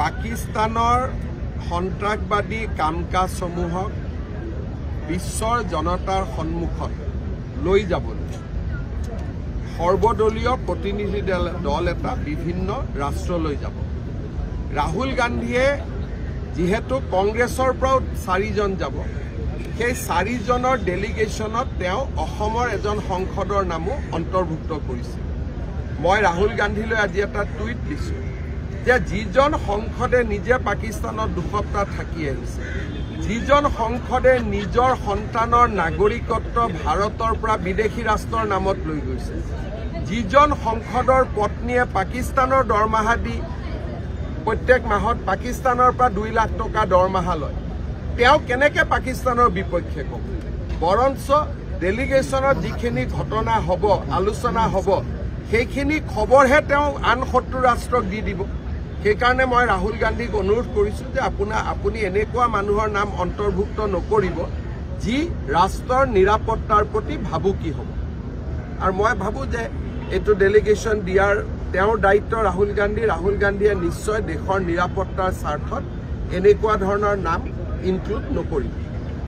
পাকিস্তানৰ সন্ত্ৰাসবাদী কাম কাজসমূহক বিশ্বৰ জনতাৰ সন্মুখত লৈ যাবলৈ সৰ্বদলীয় প্ৰতিনিধি দল এটা বিভিন্ন ৰাষ্ট্ৰলৈ যাব। ৰাহুল গান্ধীয়ে যেহেতু কংগ্ৰেছৰ পৰাও 4জন যাব, সেই 4জনৰ ডেলিগেশ্যনত তেওঁ অসমৰ এজন সংসদৰ নামো অন্তৰ্ভুক্ত কৰিছে। মই ৰাহুল গান্ধীলৈ আজি এটা টুইট দিছোঁ যে যিজন সংসদে নিজে পাকিস্তানত 2 সপ্তাহ থাকি আহিছে, যিজন সংসদে নিজৰ সন্তানৰ নাগৰিকত্ব ভাৰতৰ পৰা বিদেশী ৰাষ্ট্ৰৰ নামত লৈ গৈছে, যিজন সংসদৰ পত্নীয়ে পাকিস্তানৰ দৰমহা দি প্ৰত্যেক মাহত পাকিস্তানৰ পৰা 2 লাখ টকা দৰমহা লয়, তেওঁ কেনেকৈ পাকিস্তানৰ বিপক্ষে ক'ব? বৰঞ্চ ডেলিগেশ্যনত যিখিনি ঘটনা হ'ব, আলোচনা হ'ব, সেইখিনি খবৰহে তেওঁ আন শত্ৰু ৰাষ্ট্ৰক দি দিব। সেইকাৰণে মই ৰাহুল গান্ধীক অনুৰোধ কৰিছোঁ যে আপুনি এনেকুৱা মানুহৰ নাম অন্তৰ্ভুক্ত নকৰিব যি ৰাষ্ট্ৰৰ নিৰাপত্তাৰ প্ৰতি ভাবুকি হ'ব। আৰু মই ভাবোঁ যে এইটো ডেলিগেশ্যন দিয়াৰ তেওঁৰ দায়িত্ব ৰাহুল গান্ধীয়ে নিশ্চয় দেশৰ নিৰাপত্তাৰ স্বাৰ্থত এনেকুৱা ধৰণৰ নাম ইনক্লুড নকৰিব।